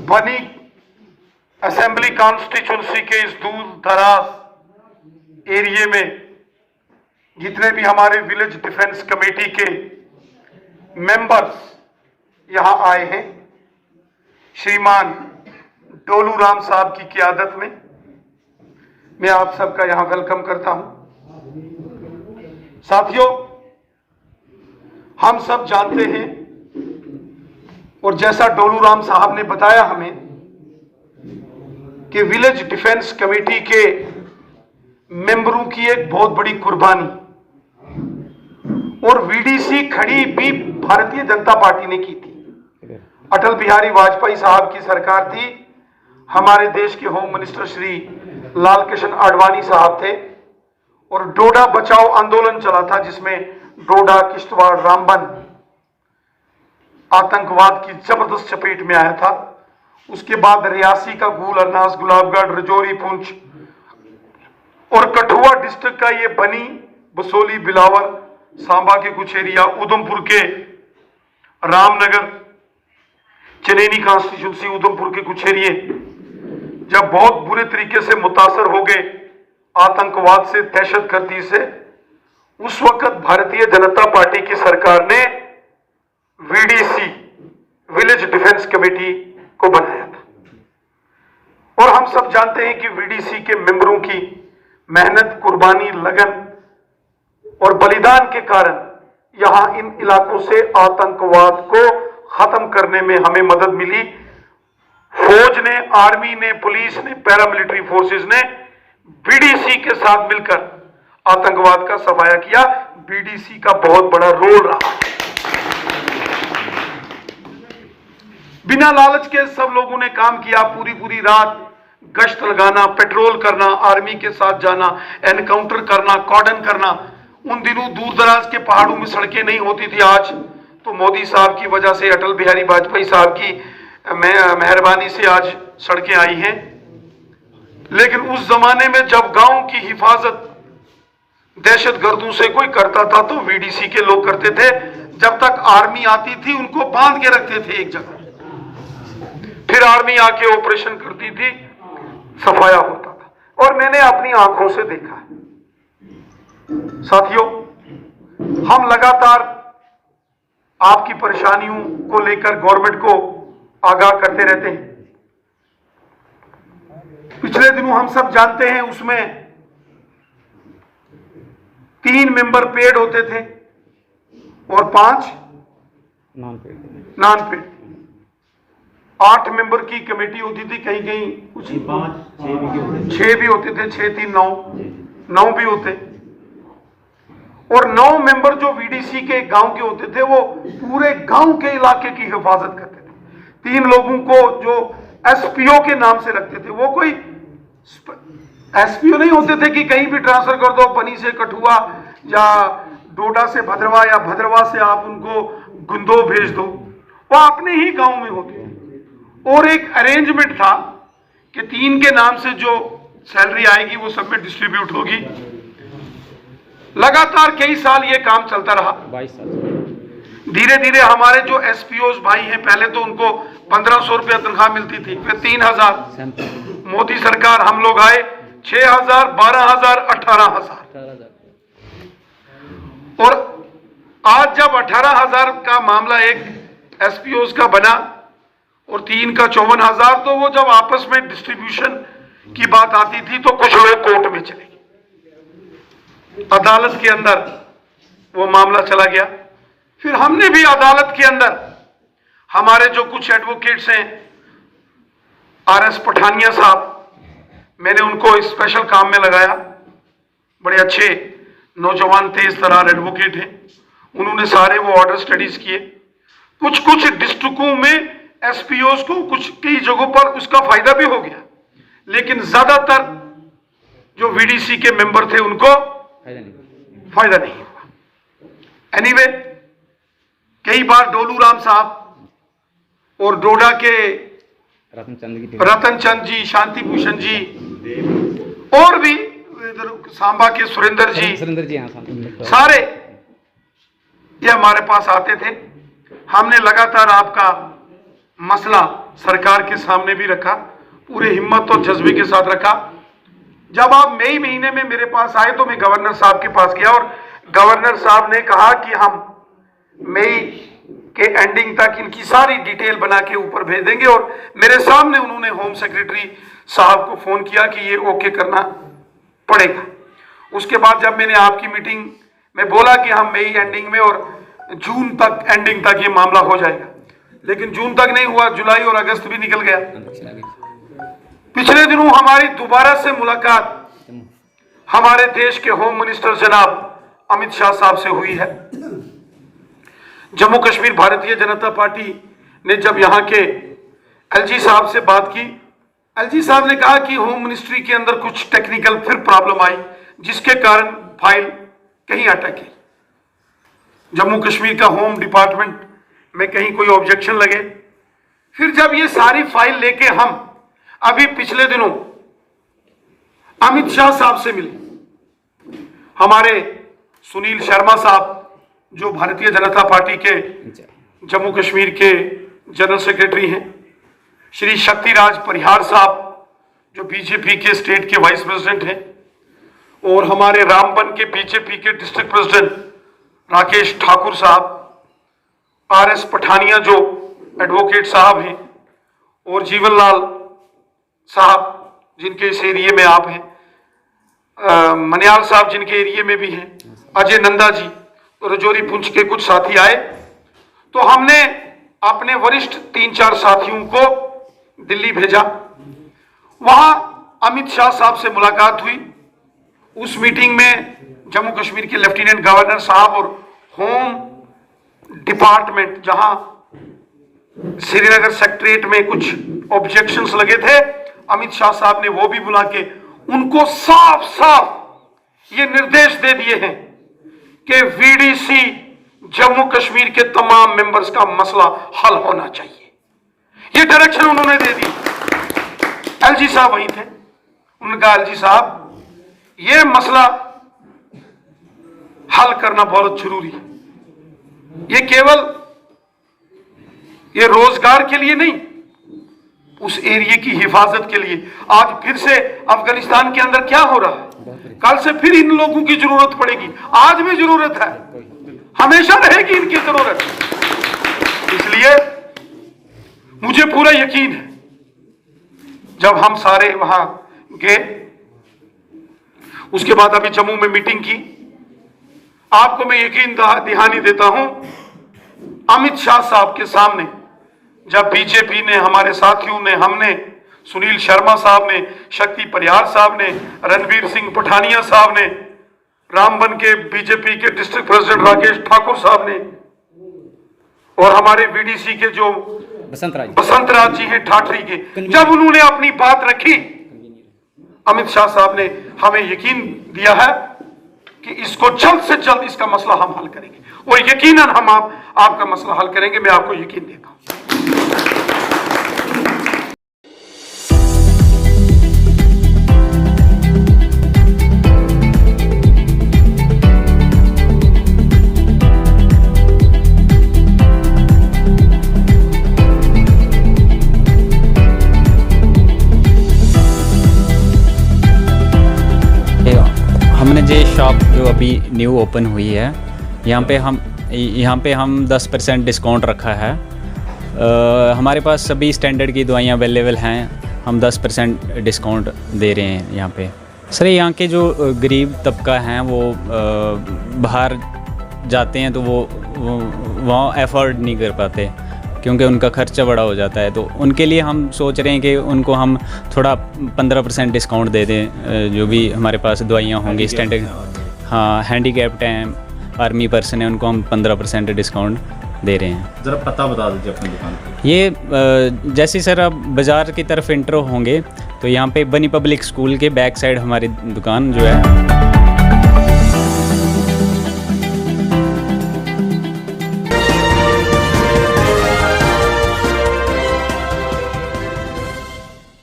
बनी assembly constituency के इस दूर दराज एरिया में जितने भी हमारे विलेज डिफेंस कमेटी के मेंबर्स यहां आए हैं, श्रीमान डोलू राम साहब की क़ियादत में मैं आप सबका यहां वेलकम करता हूं। साथियों, हम सब जानते हैं और जैसा डोलू राम साहब ने बताया हमें कि विलेज डिफेंस कमेटी के मेंबरों की एक बहुत बड़ी कुर्बानी और वीडीसी खड़ी भी भारतीय जनता पार्टी ने की थी। अटल बिहारी वाजपेयी साहब की सरकार थी, हमारे देश के होम मिनिस्टर श्री लालकृष्ण आडवाणी साहब थे और डोडा बचाओ आंदोलन चला था, जिसमें डोडा, किश्तवाड़, रामबन आतंकवाद की जबरदस्त चपेट में आया था। उसके बाद रियासी का गूल, अरनास, गुलाबगढ़, रजौरी, पुंछ और कठुआ डिस्ट्रिक्ट का ये बनी, बसोली, बिलावर, सांबा के कुछ एरिया, उधमपुर के रामनगर, चनैनी कॉन्स्टिट्यूंसी, उधमपुर के कुछ एरिए जब बहुत बुरे तरीके से मुतासर हो गए आतंकवाद से, दहशतगर्दी से, उस वक्त भारतीय जनता पार्टी की सरकार ने वीडीसी, विलेज डिफेंस कमेटी को बनाया था। और हम सब जानते हैं कि वीडीसी के मेंबरों की मेहनत, कुर्बानी, लगन और बलिदान के कारण यहां इन इलाकों से आतंकवाद को खत्म करने में हमें मदद मिली। फौज ने, आर्मी ने, पुलिस ने, पैरामिलिट्री फोर्सेस ने बीडीसी के साथ मिलकर आतंकवाद का सफाया किया। बीडीसी का बहुत बड़ा रोल रहा। बिना लालच के सब लोगों ने काम किया, पूरी रात गश्त लगाना, पेट्रोल करना, आर्मी के साथ जाना, एनकाउंटर करना, कॉर्डन करना। उन दिनों दूर दराज के पहाड़ों में सड़कें नहीं होती थी। आज तो मोदी साहब की वजह से, अटल बिहारी वाजपेयी साहब की मेहरबानी से आज सड़कें आई हैं। लेकिन उस जमाने में जब गांव की हिफाजत दहशतगर्दों से कोई करता था तो वीडीसी के लोग करते थे। जब तक आर्मी आती थी उनको बांध के रखते थे एक जगह, फिर आर्मी आके ऑपरेशन करती थी, सफाया होता था। और मैंने अपनी आंखों से देखा है। साथियों, हम लगातार आपकी परेशानियों को लेकर गवर्नमेंट को आगाह करते रहते हैं। पिछले दिनों हम सब जानते हैं, उसमें 3 मेंबर पेड होते थे और 5 नॉन पेड। 8 मेंबर की कमेटी होती थी, कहीं कहीं कुछ 6 भी होते थे, 6 3 9 भी होते। और 9 मेंबर जो वीडीसी के गांव के होते थे वो पूरे गांव के इलाके की हिफाजत करते थे। 3 लोगों को जो एसपीओ के नाम से रखते थे, वो कोई एसपीओ नहीं होते थे कि कहीं भी ट्रांसफर कर दो, बनी से कठुआ या डोडा से भद्रवा या भद्रवा से आप उनको गुंदो भेज दो। वो अपने ही गांव में होते थे। और एक अरेंजमेंट था कि 3 के नाम से जो सैलरी आएगी वो सब में डिस्ट्रीब्यूट होगी। लगातार कई साल ये काम चलता रहा। 22 साल। धीरे धीरे हमारे जो एसपीओज भाई हैं, पहले तो उनको 1500 रुपया तनख्वाह मिलती थी, फिर 3000, मोदी सरकार, हम लोग आए 6000, 12000, 18000। और आज जब 18000 का मामला एक एसपीओज का बना और 3 का 54000, तो वो जब आपस में डिस्ट्रीब्यूशन की बात आती थी तो कुछ लोग कोर्ट में चले गए, अदालत के अंदर वो मामला चला गया। फिर हमने भी अदालत के अंदर हमारे जो कुछ एडवोकेट्स हैं, आरएस पठानिया साहब, मैंने उनको स्पेशल काम में लगाया। बड़े अच्छे नौजवान, तेज तरार एडवोकेट हैं। उन्होंने सारे वो ऑर्डर स्टडीज किए। कुछ डिस्ट्रिक्टों में एसपीओज को कई जगहों पर उसका फायदा भी हो गया, लेकिन ज्यादातर जो वीडीसी के मेंबर थे उनको फायदा नहीं हुआ। एनीवे, कई बार डोलू राम साहब और डोडा के रतन चंद जी, शांति भूषण जी और भी इधर सांबा के सुरेंद्र जी, सारे ये हमारे पास आते थे। हमने लगातार आपका मसला सरकार के सामने भी रखा, पूरे हिम्मत और जज्बे के साथ रखा। जब आप मई महीने में मेरे पास आए तो मैं गवर्नर साहब के पास गया और गवर्नर साहब ने कहा कि हम मई के एंडिंग तक इनकी सारी डिटेल बना के ऊपर भेज देंगे, और मेरे सामने उन्होंने होम सेक्रेटरी साहब को फोन किया कि ये ओके करना पड़ेगा। उसके बाद जब मैंने आपकी मीटिंग में बोला कि हम मई एंडिंग में और जून तक एंडिंग तक ये मामला हो जाएगा, लेकिन जून तक नहीं हुआ, जुलाई और अगस्त भी निकल गया। पिछले दिनों हमारी दोबारा से मुलाकात हमारे देश के होम मिनिस्टर जनाब अमित शाह साहब से हुई है। जम्मू कश्मीर भारतीय जनता पार्टी ने जब यहाँ के एलजी साहब से बात की, एलजी साहब ने कहा कि होम मिनिस्ट्री के अंदर कुछ टेक्निकल फिर प्रॉब्लम आई, जिसके कारण फाइल कहीं अटकी। जम्मू कश्मीर का होम डिपार्टमेंट में कहीं कोई ऑब्जेक्शन लगे। फिर जब ये सारी फाइल लेके हम अभी पिछले दिनों अमित शाह साहब से मिले, हमारे सुनील शर्मा साहब जो भारतीय जनता पार्टी के जम्मू कश्मीर के जनरल सेक्रेटरी हैं, श्री शक्तिराज परिहार साहब जो बीजेपी के स्टेट के वाइस प्रेसिडेंट हैं, और हमारे रामबन के बीजेपी के डिस्ट्रिक्ट प्रेसिडेंट राकेश ठाकुर साहब, आरएस पठानिया जो एडवोकेट साहब हैं, और जीवनलाल साहब जिनके इस एरिए में आप हैं, मनियाल साहब जिनके एरिए में भी हैं, अजय नंदा जी, रजौरी पुंछ के कुछ साथी आए। तो हमने अपने वरिष्ठ 3-4 साथियों को दिल्ली भेजा। वहां अमित शाह साहब से मुलाकात हुई। उस मीटिंग में जम्मू कश्मीर के लेफ्टिनेंट गवर्नर साहब और होम डिपार्टमेंट, जहां श्रीनगर सेक्रेटरीट में कुछ ऑब्जेक्शंस लगे थे, अमित शाह साहब ने वो भी बुला के उनको साफ साफ ये निर्देश दे दिए हैं कि वीडीसी जम्मू कश्मीर के तमाम मेंबर्स का मसला हल होना चाहिए। ये डायरेक्शन उन्होंने दे दी। एलजी साहब वहीं थे। उन्होंने कहा एलजी साहब ये मसला हल करना बहुत जरूरी है। ये केवल ये रोजगार के लिए नहीं, उस एरिया की हिफाजत के लिए। आज फिर से अफगानिस्तान के अंदर क्या हो रहा है, कल से फिर इन लोगों की जरूरत पड़ेगी। आज भी जरूरत है, हमेशा रहेगी इनकी जरूरत। इसलिए मुझे पूरा यकीन है, जब हम सारे वहां गए, उसके बाद अभी जम्मू में मीटिंग की, आपको मैं यकीन दहानी देता हूं, अमित शाह साहब के सामने जब बीजेपी ने, हमारे साथियों ने, हमने, सुनील शर्मा साहब ने, शक्ति परिहार साहब ने, रणवीर सिंह पठानिया साहब ने, रामबन के बीजेपी के डिस्ट्रिक्ट प्रेसिडेंट राकेश ठाकुर साहब ने, और हमारे बीडीसी के जो बसंतराज जी हैं ठाठरी के, जब उन्होंने अपनी बात रखी, अमित शाह साहब ने हमें यकीन दिया है कि इसको जल्द से जल्द इसका मसला हम हल करेंगे, और यकीनन हम आपका मसला हल करेंगे। मैं आपको यकीन देता हूं। हमने जो शॉप जो अभी न्यू ओपन हुई है, यहाँ पे हम 10% डिस्काउंट रखा है। हमारे पास सभी स्टैंडर्ड की दवाइयाँ अवेलेबल हैं। हम 10% डिस्काउंट दे रहे हैं यहाँ पे। सर यहाँ के जो गरीब तबका हैं वो बाहर जाते हैं तो वो वहाँ अफोर्ड नहीं कर पाते क्योंकि उनका खर्चा बड़ा हो जाता है। तो उनके लिए हम सोच रहे हैं कि उनको हम थोड़ा 15% डिस्काउंट दे दें। जो भी हमारे पास दवाइयाँ होंगी स्टैंडर्ड, हाँ, हैंडीकैप्ड हैं, आर्मी पर्सन है, उनको हम 15% डिस्काउंट दे रहे हैं। ज़रा पता बता दीजिए अपनी दुकान का। ये जैसे सर आप बाज़ार की तरफ इंटर होंगे तो यहाँ पे बनी पब्लिक स्कूल के बैक साइड हमारी दुकान जो है।